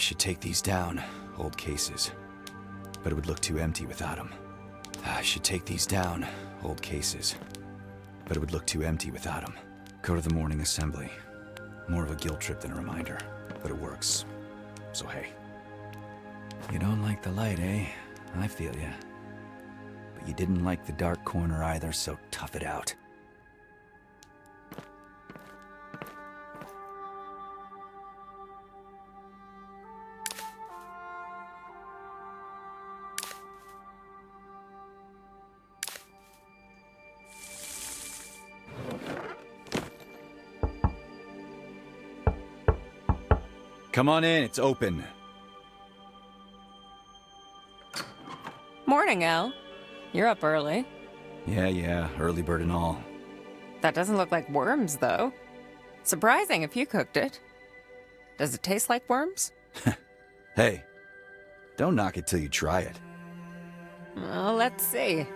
I should take these down, old cases. But it would look too empty without them. I should take these down, old cases. But it would look too empty without them. Go to the morning assembly. More of a guilt trip than a reminder, but it works. So hey. You don't like the light, eh? I feel ya. But you didn't like the dark corner either, so tough it out. Come on in, it's open. Morning, El. You're up early. Yeah, early bird and all. That doesn't look like worms, though. Surprising if you cooked it. Does it taste like worms? Hey, don't knock it till you try it. Well, let's see.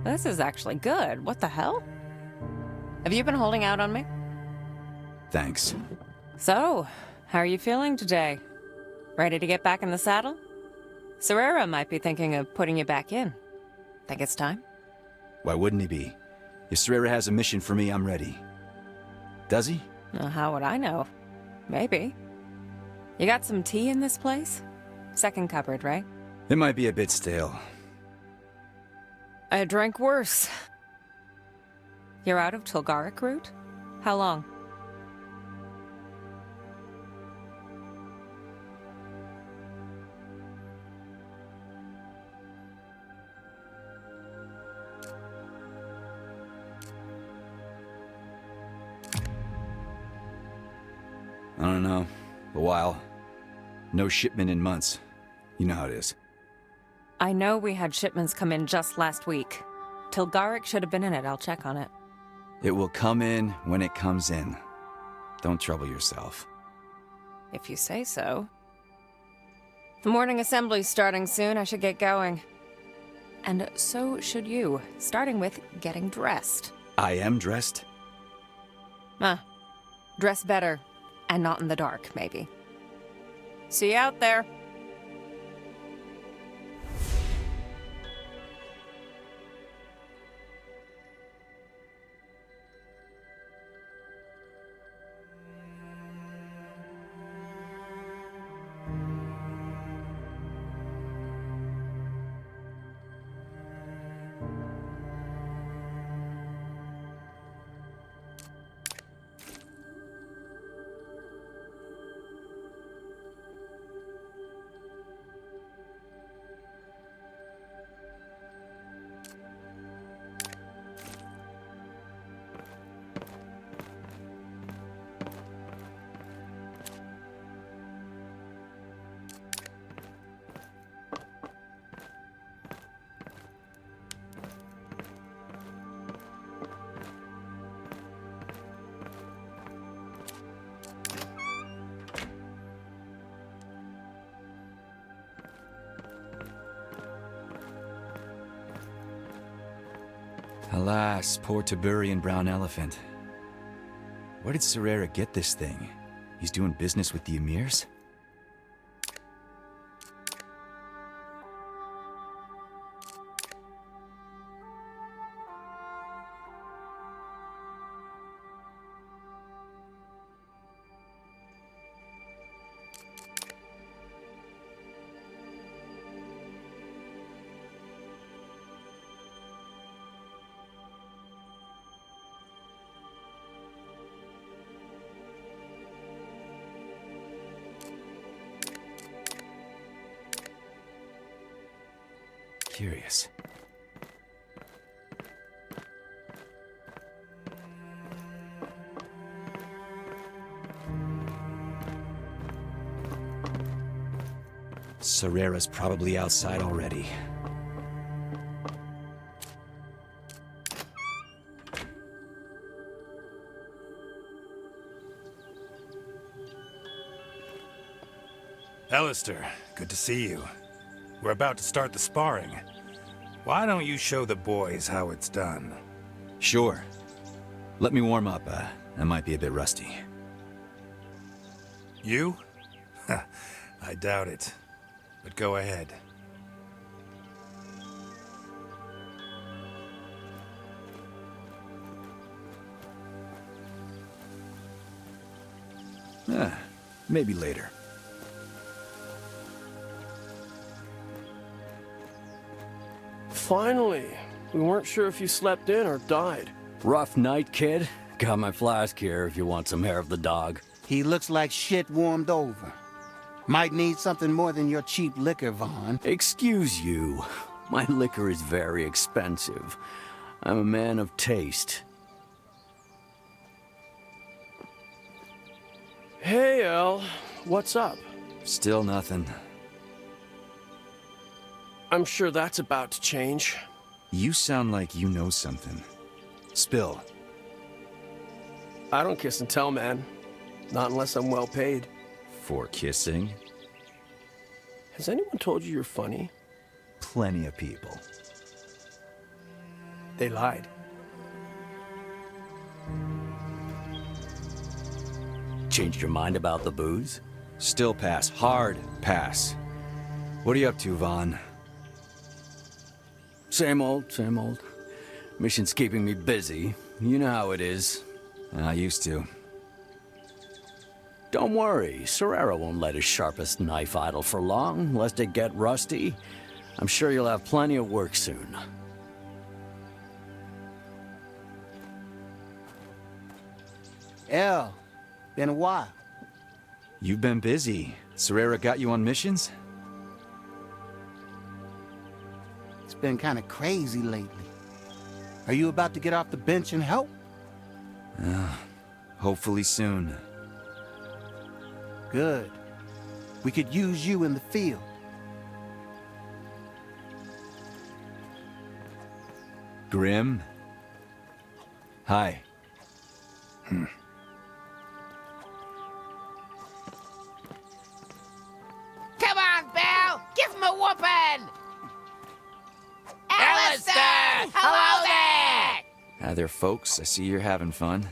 This is actually good. What the hell? Have you been holding out on me? Thanks. So, how are you feeling today? Ready to get back in the saddle? Serrera might be thinking of putting you back in. Think it's time? Why wouldn't he be? If Serrera has a mission for me, I'm ready. Does he? Well, how would I know? Maybe. You got some tea in this place? Second cupboard, right? It might be a bit stale. I drank worse. You're out of Tulgaric route? How long? I don't know. A while. No shipment in months. You know how it is. I know we had shipments come in just last week. Tulgaric should have been in it. I'll check on it. It will come in when it comes in. Don't trouble yourself. If you say so. The morning assembly's starting soon. I should get going. And so should you, starting with getting dressed. I am dressed? Dress better. And not in the dark, maybe. See you out there. Alas, poor Tiberian brown elephant. Where did Serrera get this thing? He's doing business with the Emirs? Curious. Serrera's probably outside already. Alistair, good to see you. We're about to start the sparring. Why don't you show the boys how it's done? Sure. Let me warm up. I might be a bit rusty. You? I doubt it. But go ahead. Maybe later. Finally. We weren't sure if you slept in or died. Rough night, kid? Got my flask here if you want some hair of the dog. He looks like shit warmed over. Might need something more than your cheap liquor, Vaughn. Excuse you. My liquor is very expensive. I'm a man of taste. Hey, El. What's up? Still nothing. I'm sure that's about to change. You sound like you know something. Spill. I don't kiss and tell, man. Not unless I'm well paid. For kissing? Has anyone told you you're funny? Plenty of people. They lied. Changed your mind about the booze? Still pass. Hard pass. What are you up to, Vaughn? Same old, same old. Mission's keeping me busy. You know how it is. I used to. Don't worry, Serrero won't let his sharpest knife idle for long, lest it get rusty. I'm sure you'll have plenty of work soon. El, been a while. You've been busy. Serrera got you on missions? It's been kind of crazy lately. Are you about to get off the bench and help? Hopefully soon. Good. We could use you in the field. Grim? Hi. Come on, Belle! Give him a whooping! Alistair! Hello there! Hi there, folks. I see you're having fun.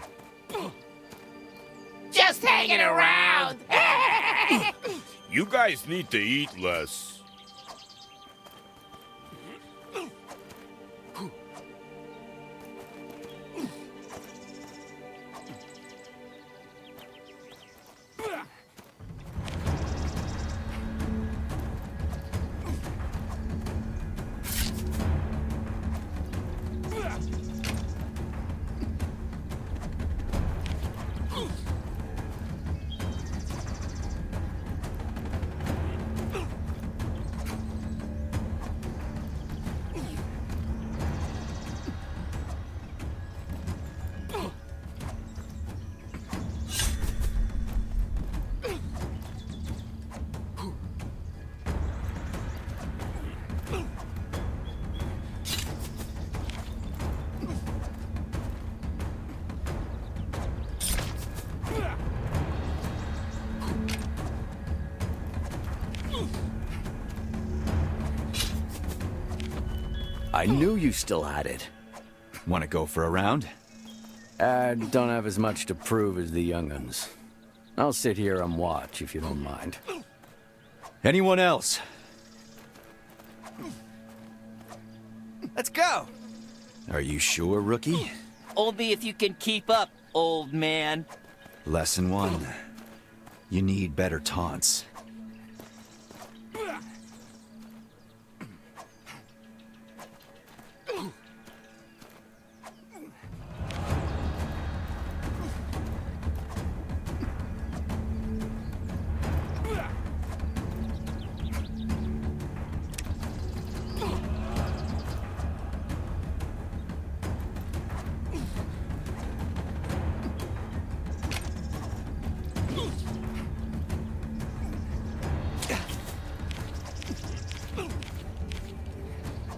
Just hanging around! You guys need to eat less. I knew you still had it. Want to go for a round? Don't have as much to prove as the young'uns. I'll sit here and watch, if you don't mind. Anyone else? Let's go! Are you sure, rookie? Only if you can keep up, old man. Lesson 1. You need better taunts.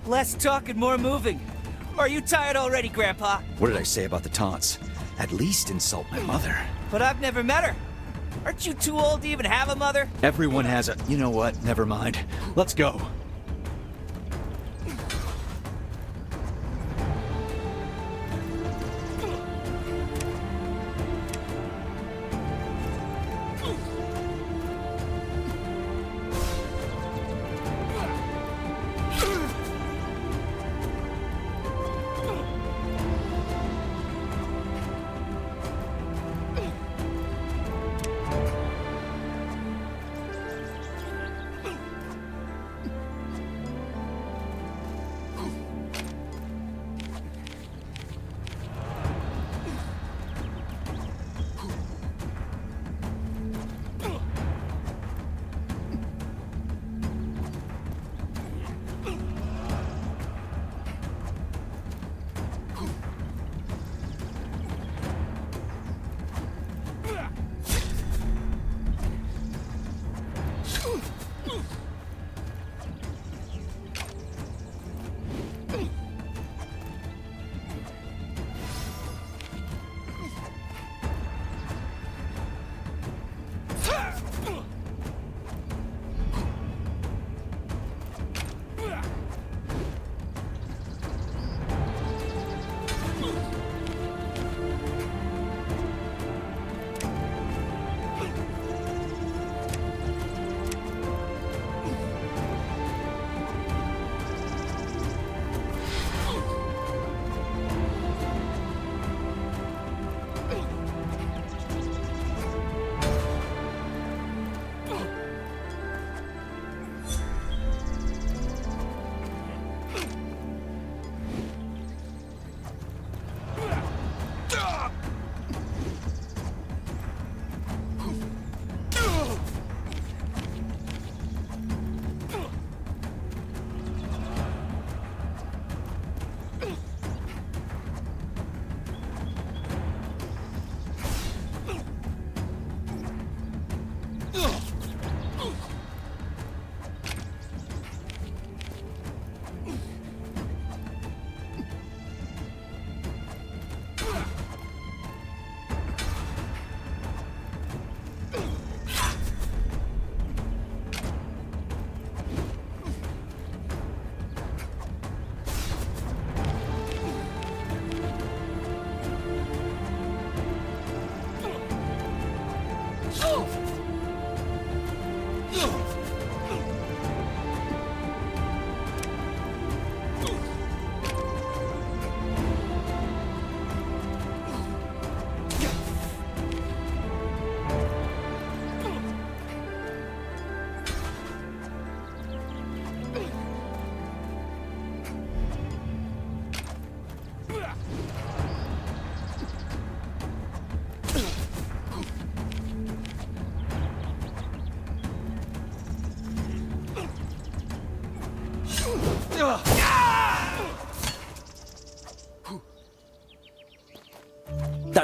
Less talk and more moving. Are you tired already, Grandpa? What did I say about the taunts? At least insult my mother. But I've never met her. Aren't you too old to even have a mother? Everyone has a... You know what? Never mind. Let's go.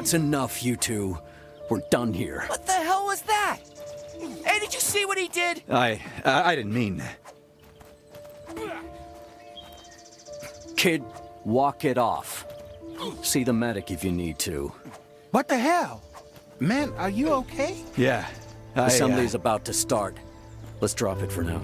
That's enough, you two. We're done here. What the hell was that? Hey, did you see what he did? I didn't mean... Kid, walk it off. See the medic if you need to. What the hell? Man, are you okay? Yeah, Assembly's about to start. Let's drop it for now.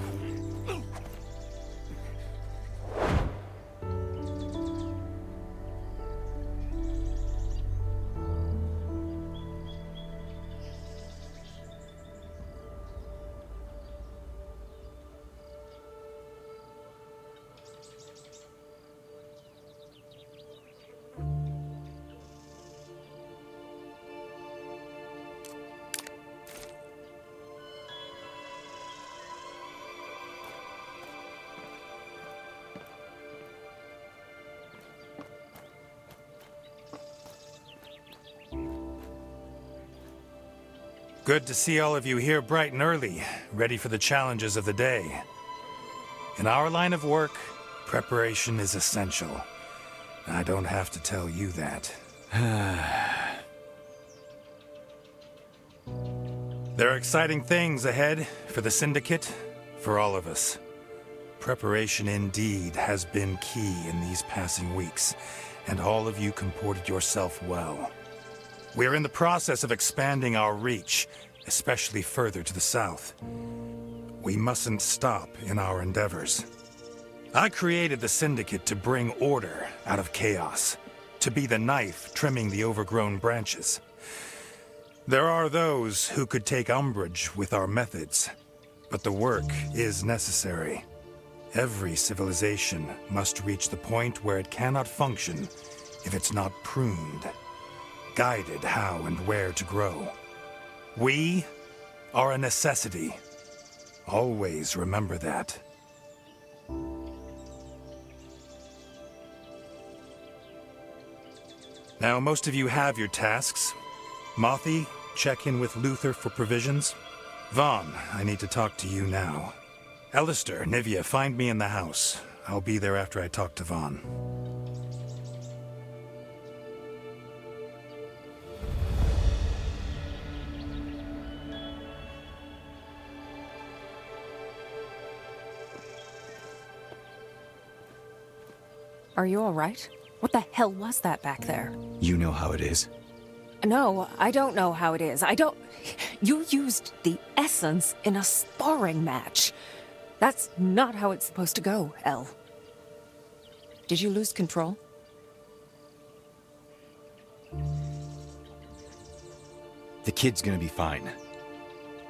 Good to see all of you here bright and early, ready for the challenges of the day. In our line of work, preparation is essential. I don't have to tell you that. There are exciting things ahead for the Syndicate, for all of us. Preparation indeed has been key in these passing weeks, and all of you comported yourself well. We're in the process of expanding our reach, especially further to the south. We mustn't stop in our endeavors. I created the Syndicate to bring order out of chaos, to be the knife trimming the overgrown branches. There are those who could take umbrage with our methods, but the work is necessary. Every civilization must reach the point where it cannot function if it's not pruned, guided how and where to grow. We are a necessity. Always remember that. Now, most of you have your tasks. Mothy, check in with Luther for provisions. Vaughn, I need to talk to you now. Alistair, Nivea, find me in the house. I'll be there after I talk to Vaughn. Are you all right? What the hell was that back there? You know how it is. No, I don't know how it is. You used the essence in a sparring match. That's not how it's supposed to go, Elle. Did you lose control? The kid's gonna be fine.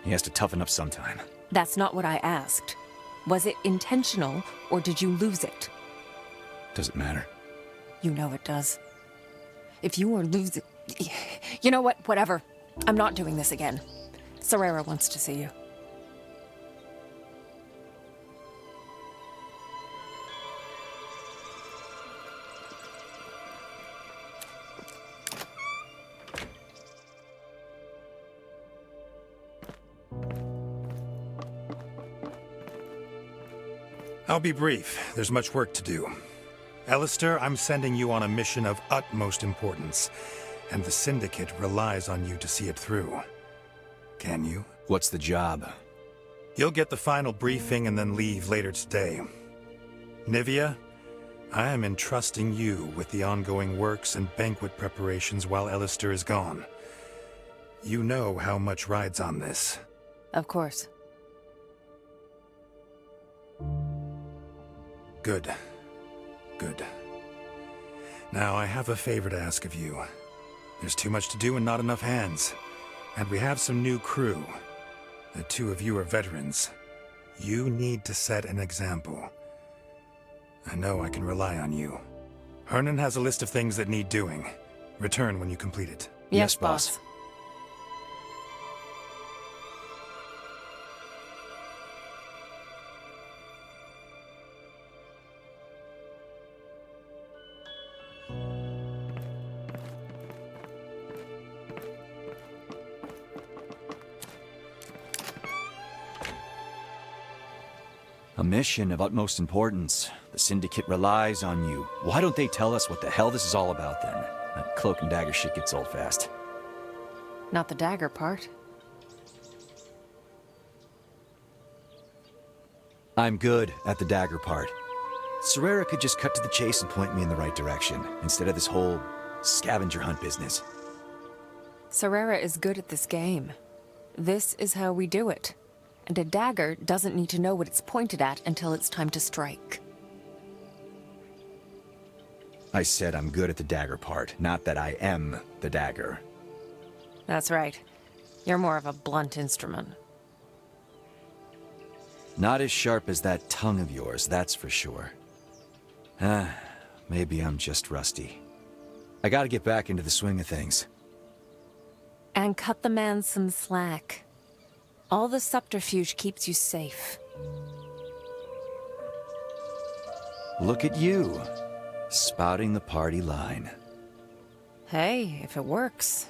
He has to toughen up sometime. That's not what I asked. Was it intentional, or did you lose it? Does it matter? You know it does. If you were losing... You know what? Whatever. I'm not doing this again. Serrera wants to see you. I'll be brief. There's much work to do. Alistair, I'm sending you on a mission of utmost importance, and the Syndicate relies on you to see it through. Can you? What's the job? You'll get the final briefing and then leave later today. Nivea, I am entrusting you with the ongoing works and banquet preparations while Alistair is gone. You know how much rides on this. Of course. Good. Good. Now, I have a favor to ask of you. There's too much to do and not enough hands. And we have some new crew. The two of you are veterans. You need to set an example. I know I can rely on you. Hernan has a list of things that need doing. Return when you complete it. Yes, boss. A mission of utmost importance. The Syndicate relies on you. Why don't they tell us what the hell this is all about then? That cloak and dagger shit gets old fast. Not the dagger part. I'm good at the dagger part. Serrera could just cut to the chase and point me in the right direction, instead of this whole scavenger hunt business. Serrera is good at this game. This is how we do it. And a dagger doesn't need to know what it's pointed at until it's time to strike. I said I'm good at the dagger part, not that I am the dagger. That's right. You're more of a blunt instrument. Not as sharp as that tongue of yours, that's for sure. Maybe I'm just rusty. I gotta get back into the swing of things. And cut the man some slack. All the subterfuge keeps you safe. Look at you, spouting the party line. Hey, if it works.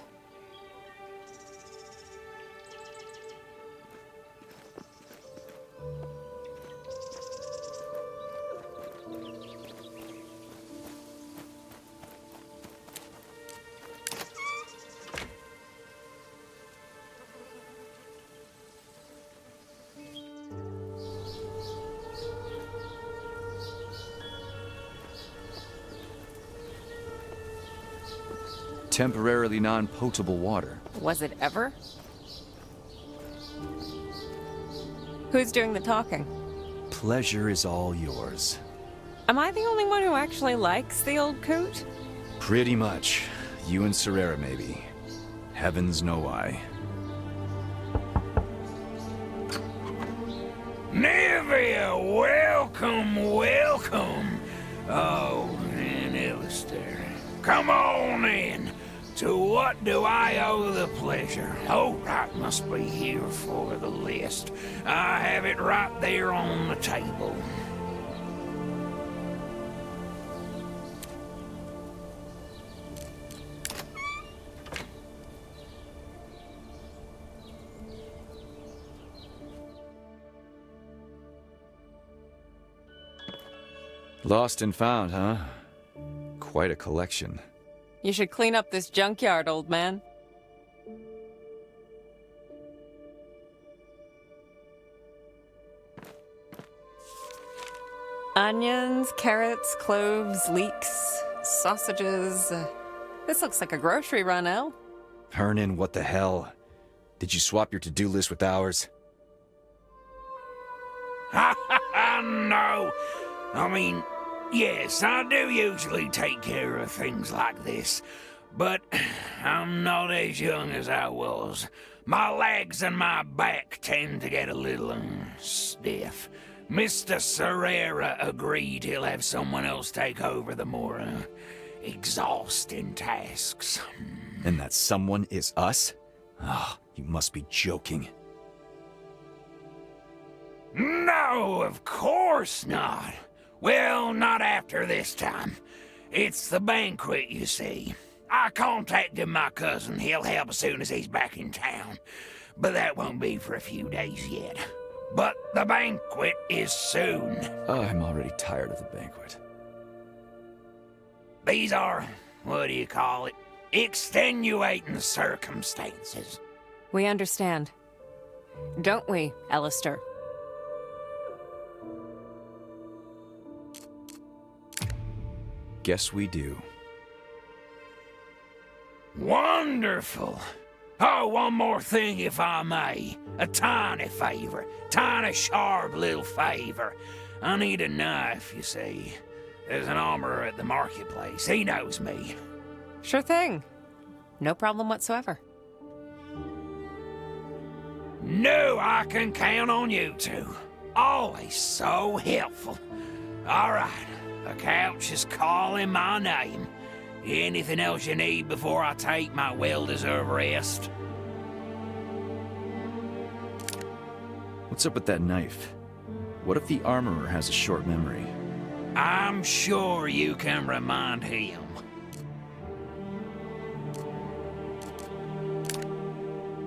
Temporarily non-potable water. Was it ever? Who's doing the talking? Pleasure is all yours. Am I the only one who actually likes the old coot? Pretty much. You and Serrera, maybe. Heavens know why. Nivea, welcome, welcome. Oh, and Alistair. Come on in. To what do I owe the pleasure? Oh, right, must be here for the list. I have it right there on the table. Lost and found, huh? Quite a collection. You should clean up this junkyard, old man. Onions, carrots, cloves, leeks, sausages. This looks like a grocery run, El. Hernan, what the hell? Did you swap your to-do list with ours? No. I mean, yes, I do usually take care of things like this, but I'm not as young as I was. My legs and my back tend to get a little stiff. Mr. Serrera agreed he'll have someone else take over the more exhausting tasks. And that someone is us? Ah, you must be joking. No, of course not. Well, not after this time. It's the banquet, you see. I contacted my cousin. He'll help as soon as he's back in town. But that won't be for a few days yet. But the banquet is soon. Oh, I'm already tired of the banquet. These are, what do you call it? Extenuating circumstances. We understand. Don't we, Alistair? Guess we do. Wonderful. Oh, one more thing, if I may. A tiny favor. Tiny, sharp little favor. I need a knife, you see. There's an armorer at the marketplace. He knows me. Sure thing. No problem whatsoever. No, I can count on you two. Always so helpful. All right, the couch is calling my name. Anything else you need before I take my well-deserved rest? What's up with that knife? What if the armorer has a short memory? I'm sure you can remind him.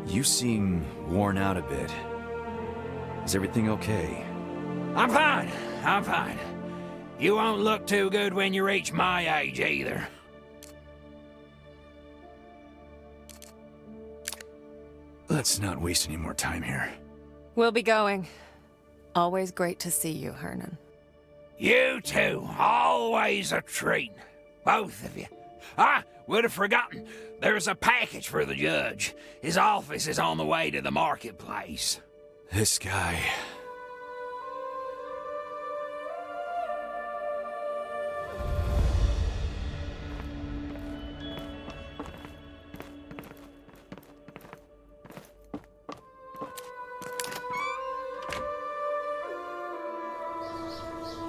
You seem worn out a bit. Is everything okay? I'm fine. I'm fine. You won't look too good when you reach my age either. Let's not waste any more time here. We'll be going. Always great to see you, Hernan. You two, always a treat. Both of you. Ah, would have forgotten. There's a package for the judge. His office is on the way to the marketplace. This guy...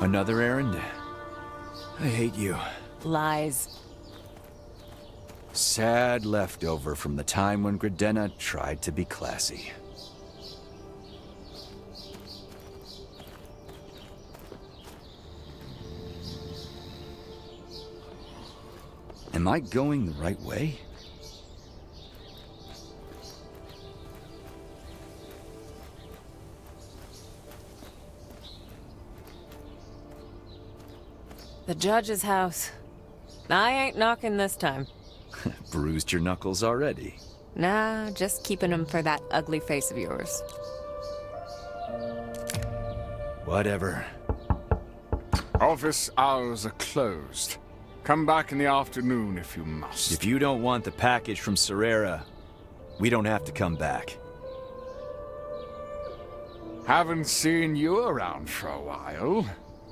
Another errand? I hate you. Lies. Sad leftover from the time when Gridena tried to be classy. Am I going the right way? The judge's house. I ain't knocking this time. Bruised your knuckles already. Nah, just keeping them for that ugly face of yours. Whatever. Office hours are closed. Come back in the afternoon if you must. If you don't want the package from Serera, we don't have to come back. Haven't seen you around for a while.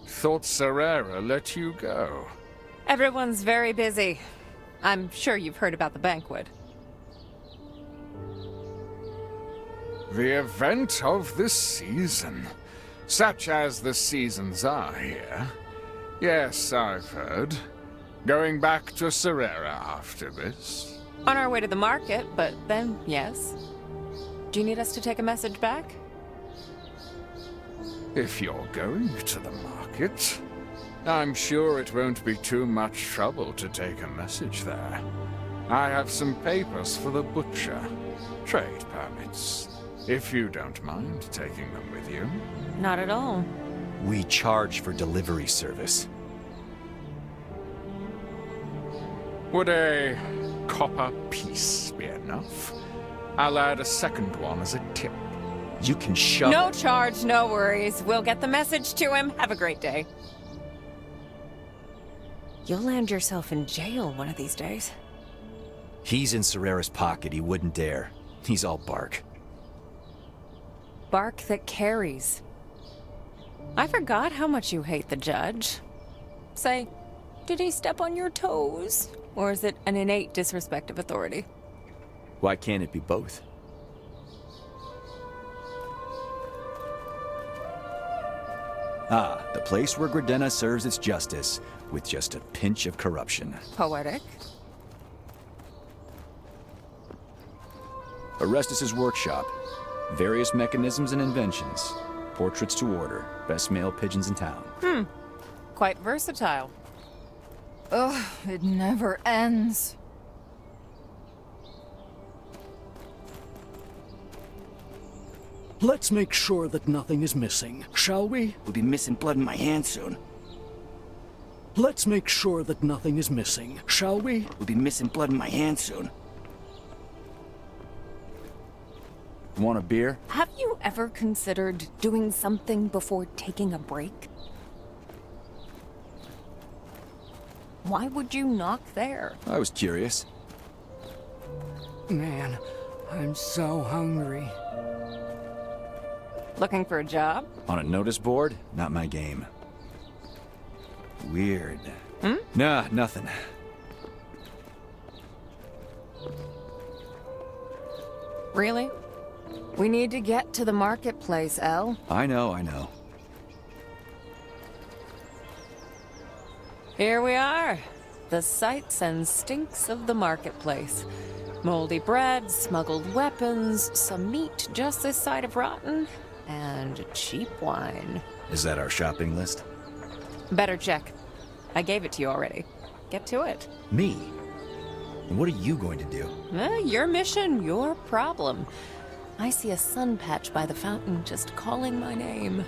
Thought Serera let you go. Everyone's very busy. I'm sure you've heard about the banquet. The event of the season. Such as the seasons are here. Yes, I've heard. Going back to Serera after this. On our way to the market, but then, yes. Do you need us to take a message back? If you're going to the market, I'm sure it won't be too much trouble to take a message there. I have some papers for the butcher. Trade permits. If you don't mind taking them with you. Not at all. We charge for delivery service. Would a copper piece be enough? I'll add a second one as a tip. You can shove No it. charge, no worries. We'll get the message to him. Have a great day. You'll land yourself in jail one of these days. He's in Serera's pocket. He wouldn't dare. He's all bark. Bark that carries. I forgot how much you hate the judge. Say, did he step on your toes? Or is it an innate disrespect of authority? Why can't it be both? Ah, the place where Gridena serves its justice, with just a pinch of corruption. Poetic. Orestes' workshop. Various mechanisms and inventions. Portraits to order. Best male pigeons in town. Quite versatile. Ugh, it never ends. Let's make sure that nothing is missing, shall we? We'll be missing blood in my hands soon. Let's make sure that nothing is missing, shall we? We'll be missing blood in my hands soon. Want a beer? Have you ever considered doing something before taking a break? Why would you knock there? I was curious. Man, I'm so hungry. Looking for a job? On a notice board? Not my game. Weird. Nah, nothing. Really? We need to get to the marketplace, Elle. I know. Here we are. The sights and stinks of the marketplace. Moldy bread, smuggled weapons, some meat just this side of rotten, and cheap wine. Is that our shopping list? Better check. I gave it to you already. Get to it. Me? And what are you going to do? Your mission, your problem. I see a sun patch by the fountain just calling my name.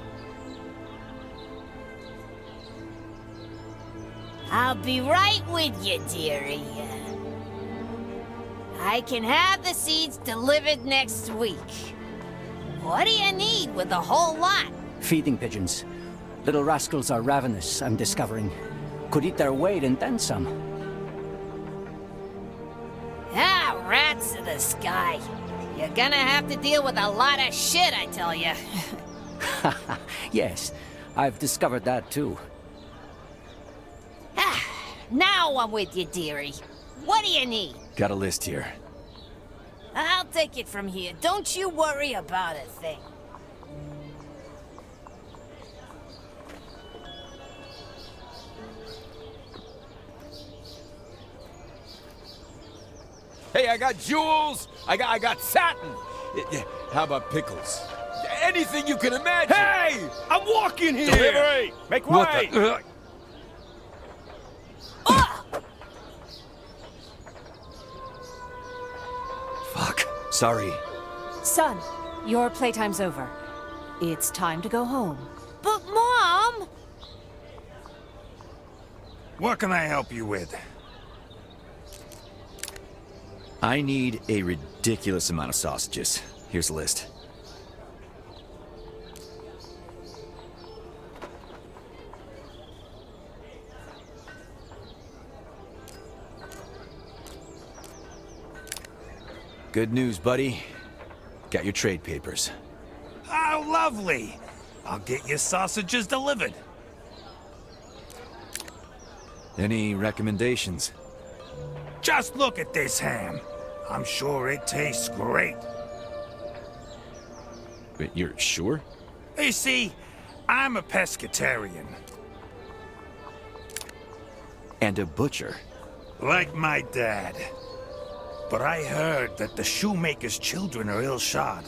I'll be right with you, dearie. I can have the seeds delivered next week. What do you need with the whole lot? Feeding pigeons. Little rascals are ravenous, I'm discovering. Could eat their weight and then some. Ah, rats in the sky. You're gonna have to deal with a lot of shit, I tell you. Yes, I've discovered that too. Now I'm with you, dearie. What do you need? Got a list here. I'll take it from here. Don't you worry about a thing. Hey, I got jewels. I got satin. How about pickles? Anything you can imagine. Hey! I'm walking here! Delivery! Make What way! the- Fuck. Sorry. Son, your playtime's over. It's time to go home. But, Mom! What can I help you with? I need a ridiculous amount of sausages. Here's a list. Good news, buddy. Got your trade papers. Oh, lovely. I'll get your sausages delivered. Any recommendations? Just look at this ham. I'm sure it tastes great. But you're sure? You see, I'm a pescatarian. And a butcher. Like my dad. But I heard that the shoemaker's children are ill-shod.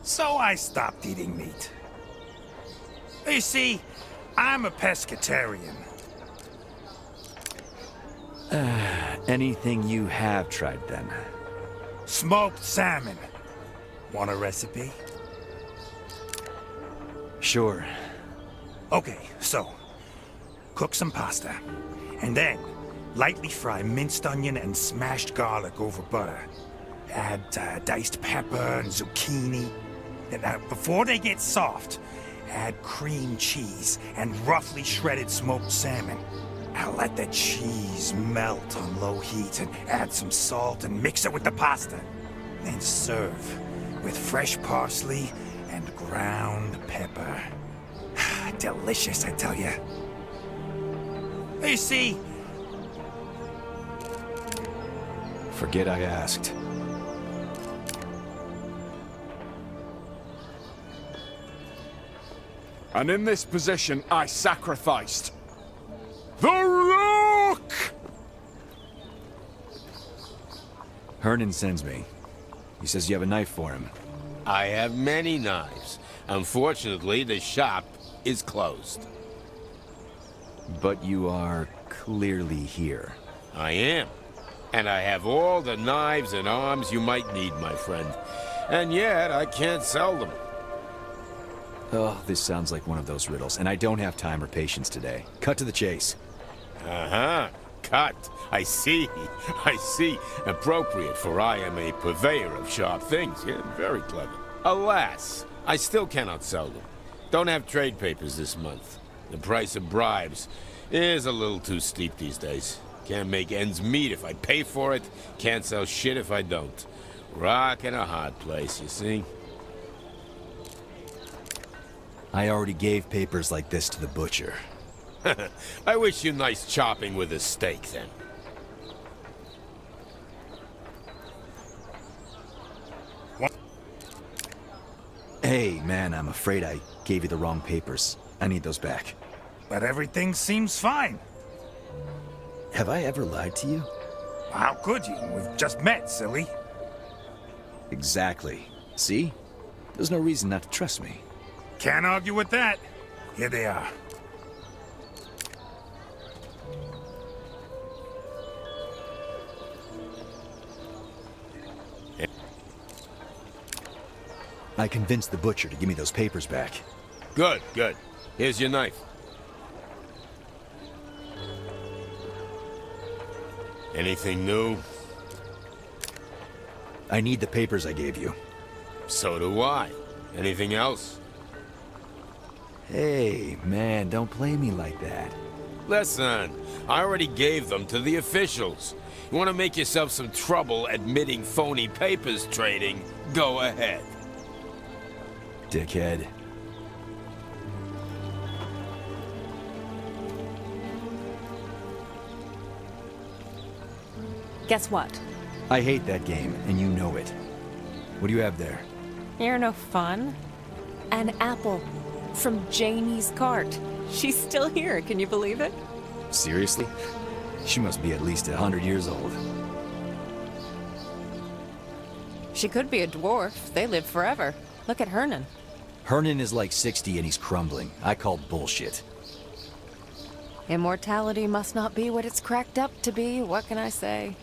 So I stopped eating meat. You see, I'm a pescatarian. Anything you have tried then? Smoked salmon. Want a recipe? Sure. Okay, so, cook some pasta. And then, lightly fry minced onion and smashed garlic over butter. Add diced pepper and zucchini. And before they get soft, add cream cheese and roughly shredded smoked salmon. Now let the cheese melt on low heat and add some salt and mix it with the pasta. Then serve with fresh parsley and ground pepper. Delicious, I tell you. You see, forget I asked. And in this position, I sacrificed the Rook! Hernan sends me. He says you have a knife for him. I have many knives. Unfortunately, the shop is closed. But you are clearly here. I am. And I have all the knives and arms you might need, my friend. And yet, I can't sell them. Oh, this sounds like one of those riddles, and I don't have time or patience today. Cut to the chase. Uh-huh. Cut. I see. I see. Appropriate, for I am a purveyor of sharp things. Yeah, very clever. Alas, I still cannot sell them. Don't have trade papers this month. The price of bribes is a little too steep these days. Can't make ends meet if I pay for it. Can't sell shit if I don't. Rock in a hard place, you see? I already gave papers like this to the butcher. I wish you nice chopping with a steak, then. Hey, man, I'm afraid I gave you the wrong papers. I need those back. but everything seems fine. Have I ever lied to you? How could you? We've just met, silly. Exactly. See? There's no reason not to trust me. Can't argue with that. Here they are. I convinced the butcher to give me those papers back. Good, good. Here's your knife. Anything new? I need the papers I gave you. So do I. Anything else? Hey, man, don't play me like that. Listen, I already gave them to the officials. You want to make yourself some trouble admitting phony papers trading? Go ahead. Dickhead. Guess what? I hate that game, and you know it. What do you have there? You're no fun. An apple from Janie's cart. She's still here, can you believe it? Seriously? She must be at least 100 years old. She could be a dwarf. They live forever. Look at Hernan. Hernan is like 60 and he's crumbling. I call bullshit. Immortality must not be what it's cracked up to be. What can I say?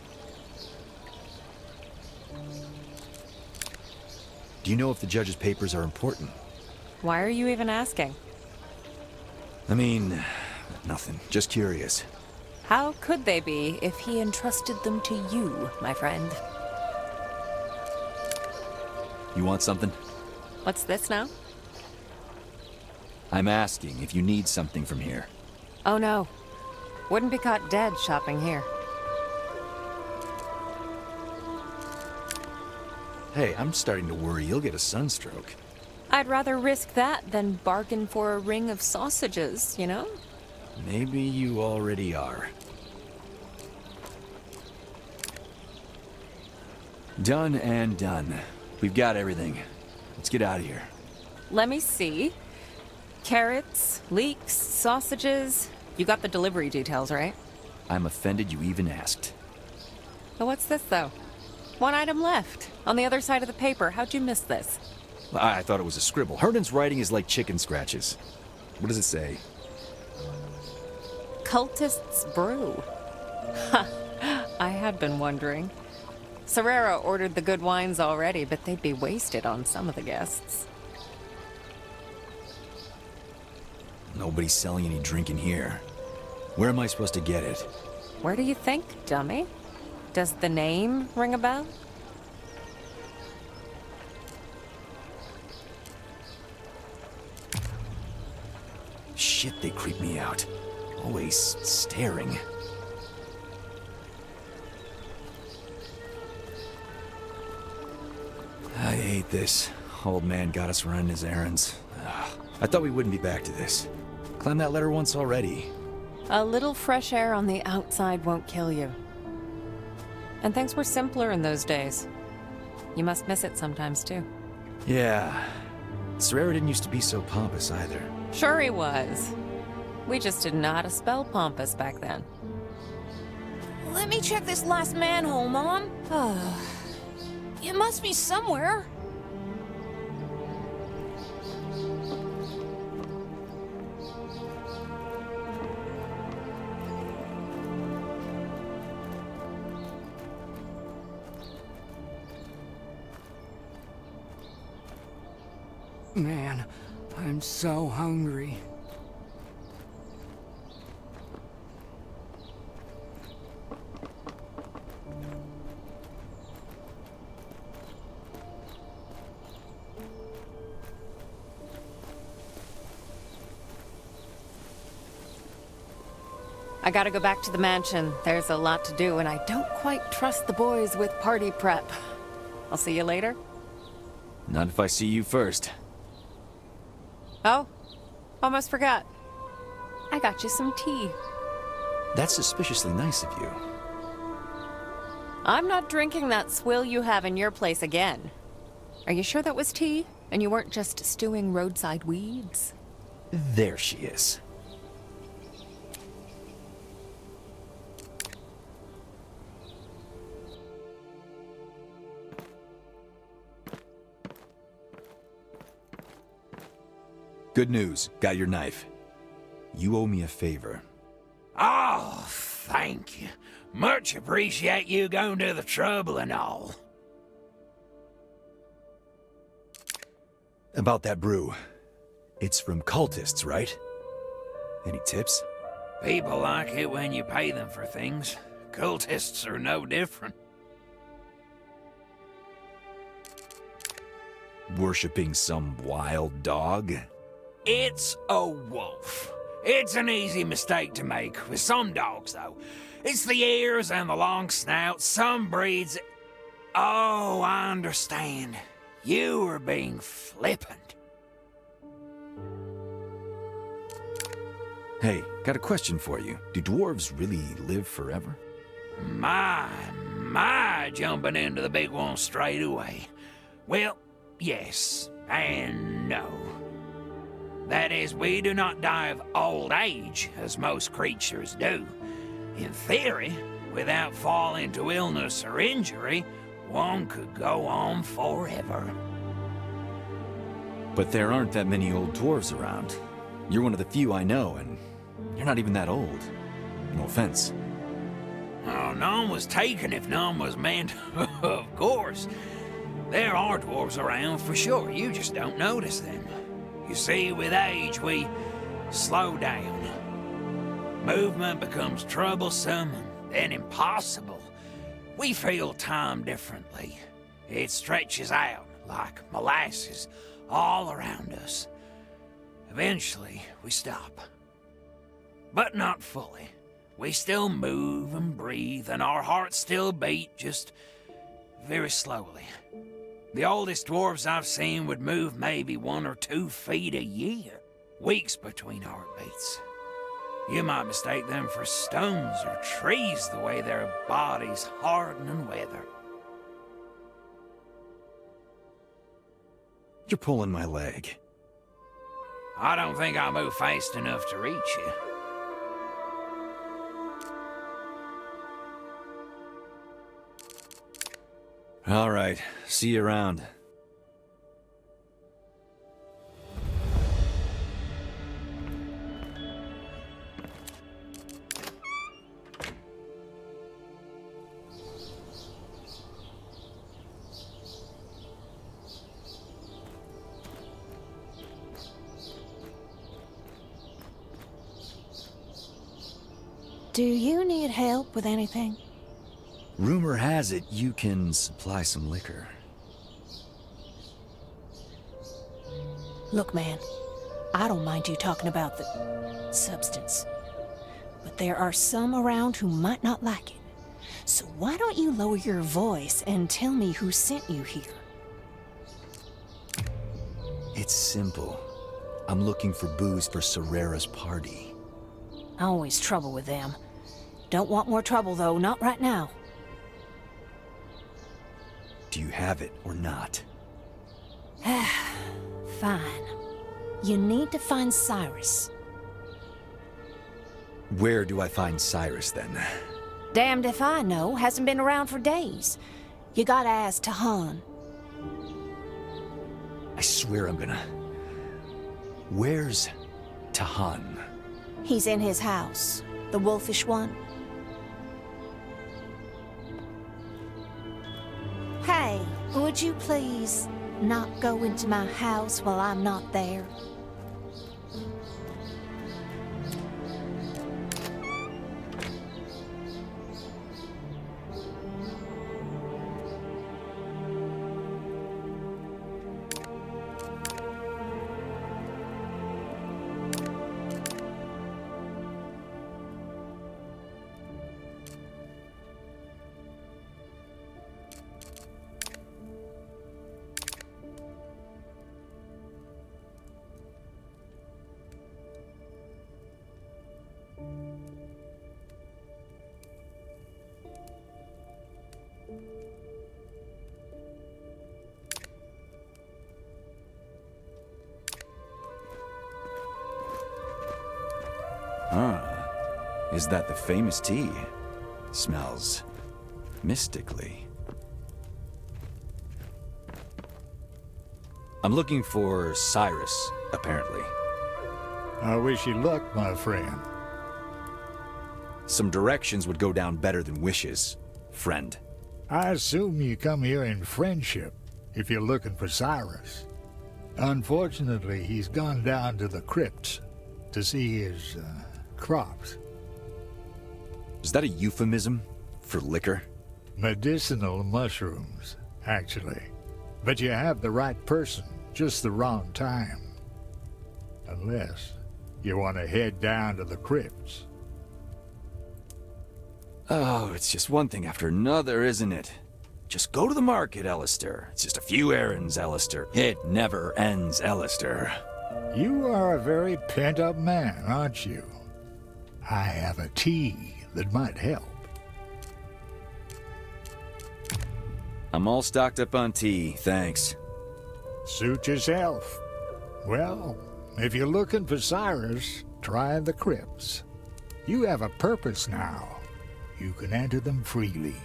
Do you know if the judge's papers are important? Why are you even asking? I mean, nothing. Just curious. How could they be if he entrusted them to you, my friend? You want something? What's this now? I'm asking if you need something from here. Oh no. Wouldn't be caught dead shopping here. Hey, I'm starting to worry you'll get a sunstroke. I'd rather risk that than bargain for a ring of sausages, you know? Maybe you already are. Done and done. We've got everything. Let's get out of here. Let me see. Carrots, leeks, sausages. You got the delivery details, right? I'm offended you even asked. But what's this, though? One item left. On the other side of the paper. How'd you miss this? I thought it was a scribble. Hernan's writing is like chicken scratches. What does it say? Cultist's brew. Ha! I had been wondering. Serrera ordered the good wines already, but they'd be wasted on some of the guests. Nobody's selling any drink in here. Where am I supposed to get it? Where do you think, dummy? Does the name ring a bell? Shit, they creep me out. Always staring. I hate this. Old man got us running his errands. I thought we wouldn't be back to this. Climbed that ladder once already. A little fresh air on the outside won't kill you. And things were simpler in those days. You must miss it sometimes, too. Yeah. Serrera didn't used to be so pompous either. Sure he was. We just didn't know how to spell pompous back then. Let me check this last manhole, Mom. It must be somewhere. Man, I'm so hungry. I gotta go back to the mansion. There's a lot to do, and I don't quite trust the boys with party prep. I'll see you later. Not if I see you first. Oh, almost forgot. I got you some tea. That's suspiciously nice of you. I'm not drinking that swill you have in your place again. Are you sure that was tea? And you weren't just stewing roadside weeds? There she is. Good news. Got your knife. You owe me a favor. Oh, thank you. Much appreciate you going to the trouble and all. About that brew. It's from cultists, right? Any tips? People like it when you pay them for things. Cultists are no different. worshipping some wild dog? It's a wolf. It's an easy mistake to make with some dogs, though. It's the ears and the long snout. Some breeds... Oh, I understand. You were being flippant. Hey, got a question for you. Do dwarves really live forever? My, jumping into the big one straight away. Well, yes and no. That is, we do not die of old age, as most creatures do. In theory, without falling to illness or injury, one could go on forever. But there aren't that many old dwarves around. You're one of the few I know, and you're not even that old. No offense. Oh, none was taken if none was meant. Of course. There are dwarves around for sure, you just don't notice them. You see, with age, we slow down. Movement becomes troublesome and then impossible. We feel time differently. It stretches out like molasses all around us. Eventually, we stop. But not fully. We still move and breathe, and our hearts still beat, just very slowly. The oldest dwarves I've seen would move maybe 1 or 2 feet a year. Weeks between heartbeats. You might mistake them for stones or trees the way their bodies harden and weather. You're pulling my leg. I don't think I move fast enough to reach you. All right, see you around. Do you need help with anything? Rumor has it you can supply some liquor. Look, man, I don't mind you talking about the substance. But there are some around who might not like it. So why don't you lower your voice and tell me who sent you here? It's simple. I'm looking for booze for Serera's party. Always trouble with them. Don't want more trouble, though, not right now. Do you have it or not? Fine. You need to find Cyrus. Where do I find Cyrus, then? Damned if I know. Hasn't been around for days. You gotta ask Tahan. I swear I'm gonna... Where's Tahan? He's in his house. The wolfish one. Hey, would you please not go into my house while I'm not there? Is that the famous tea? Smells mystically. I'm looking for Cyrus, apparently. I wish you luck, my friend. Some directions would go down better than wishes, friend. I assume you come here in friendship, if you're looking for Cyrus. Unfortunately, he's gone down to the crypts to see his, crops. Is that a euphemism for liquor? Medicinal mushrooms, actually. But you have the right person, just the wrong time. Unless you want to head down to the crypts. Oh, it's just one thing after another, isn't it? Just go to the market, Alistair. It's just a few errands, Alistair. It never ends, Alistair. You are a very pent-up man, aren't you? I have a tea that might help. I'm all stocked up on tea, thanks. Suit yourself. Well, if you're looking for Cyrus, try the crypts. You have a purpose now. You can enter them freely.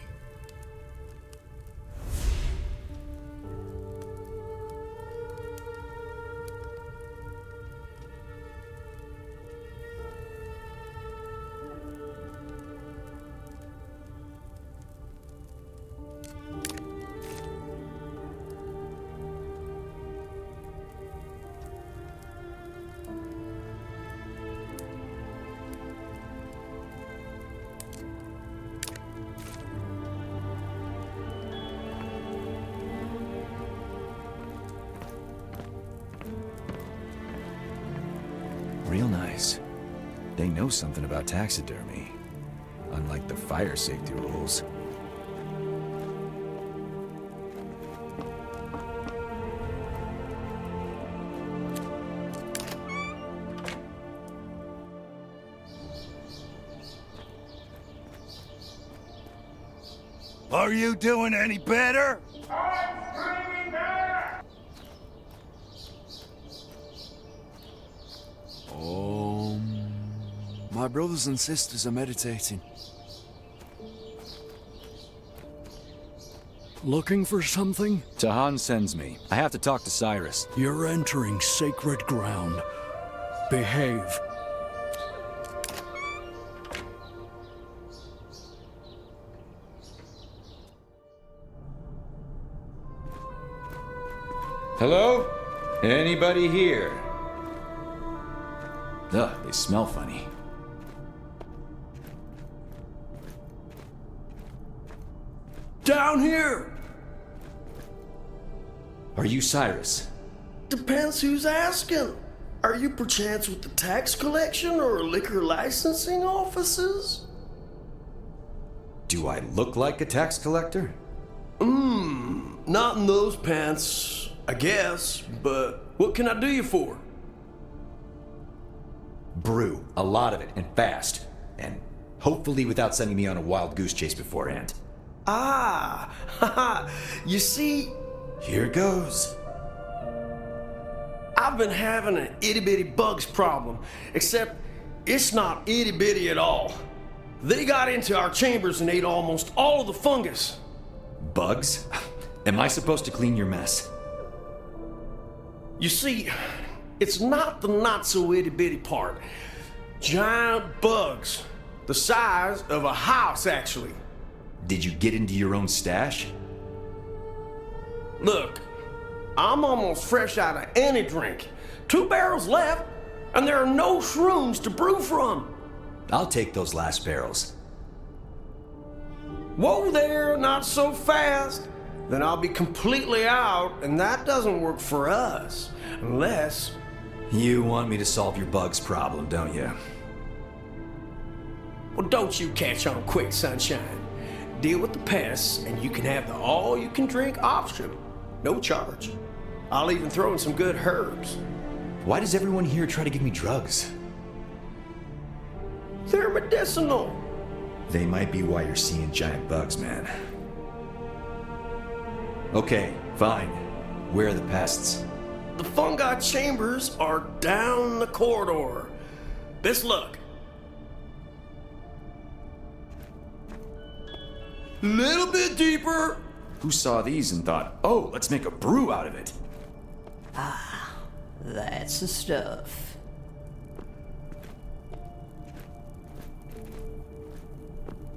Real nice. They know something about taxidermy, unlike the fire safety rules. Are you doing any better? My brothers and sisters are meditating. Looking for something? Tahan sends me. I have to talk to Cyrus. You're entering sacred ground. Behave. Hello? Anybody here? Ugh, they smell funny. Down here! Are you Cyrus? Depends who's asking. Are you perchance with the tax collection or liquor licensing offices? Do I look like a tax collector? Not in those pants, I guess, but what can I do you for? Brew, a lot of it, and fast. And hopefully without sending me on a wild goose chase beforehand. Ah, haha, you see... Here goes. I've been having an itty-bitty bugs problem, except it's not itty-bitty at all. They got into our chambers and ate almost all of the fungus. Bugs? Am I supposed to clean your mess? You see, it's not the not-so-itty-bitty part. Giant bugs, the size of a house, actually. Did you get into your own stash? Look, I'm almost fresh out of any drink. 2 barrels left, and there are no shrooms to brew from. I'll take those last barrels. Whoa there, not so fast. Then I'll be completely out, and that doesn't work for us. Unless... You want me to solve your bugs problem, don't you? Well, don't you catch on quick, sunshine. Deal with the pests, and you can have the all-you-can-drink option. No charge. I'll even throw in some good herbs. Why does everyone here try to give me drugs? They're medicinal. They might be why you're seeing giant bugs, man. Okay, fine. Where are the pests? The fungi chambers are down the corridor. Best luck. Little bit deeper. Who saw these and thought, oh, let's make a brew out of it? Ah, that's the stuff.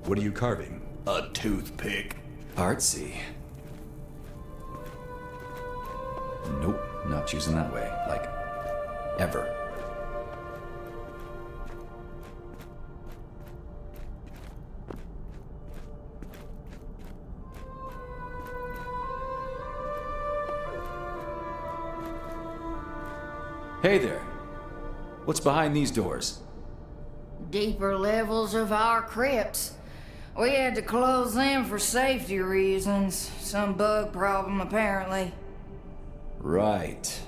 What are you carving? A toothpick. Artsy. Nope, not choosing that way. Like, ever. Hey there. What's behind these doors? Deeper levels of our crypts. We had to close them for safety reasons. Some bug problem, apparently. Right.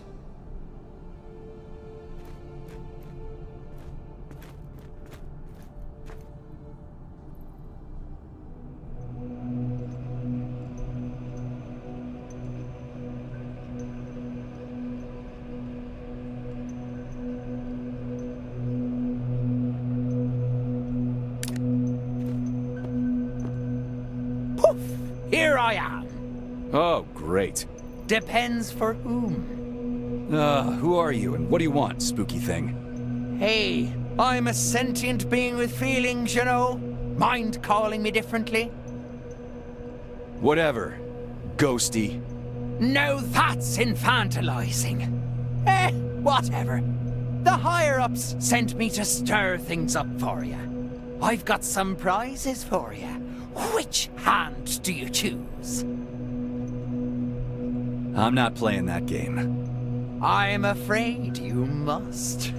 Here I am. Oh, great. Depends for whom. Who are you and what do you want, spooky thing? Hey, I'm a sentient being with feelings, you know. Mind calling me differently? Whatever. Ghosty. No, that's infantilizing. Whatever. The higher-ups sent me to stir things up for you. I've got some prizes for you. Which hand do you choose? I'm not playing that game. I'm afraid you must.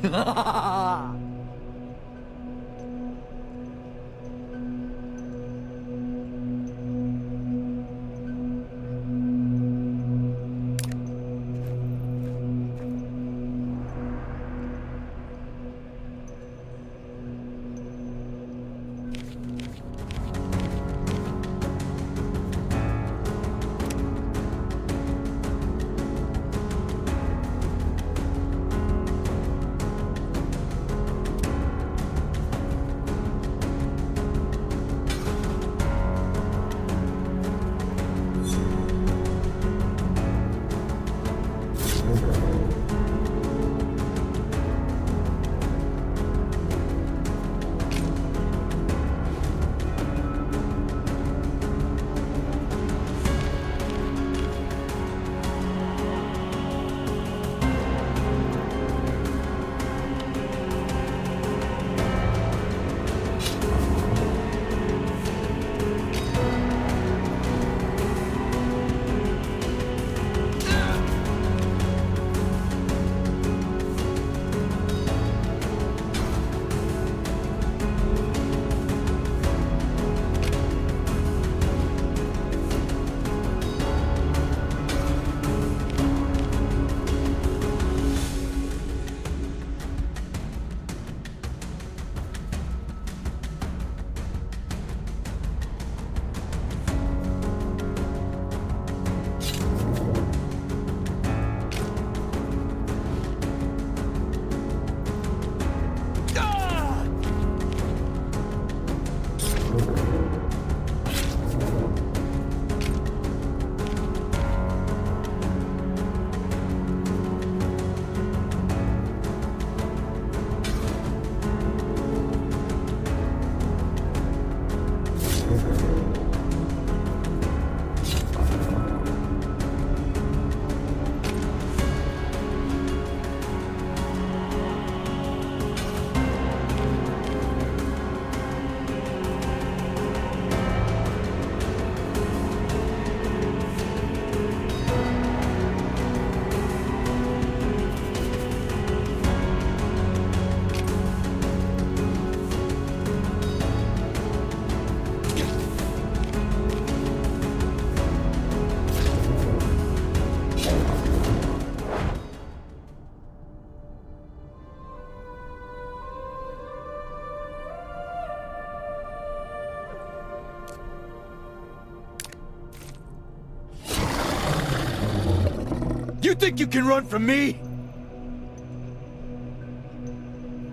You think you can run from me?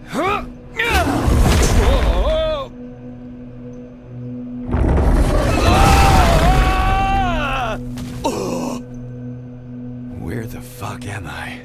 Huh? Where the fuck am I?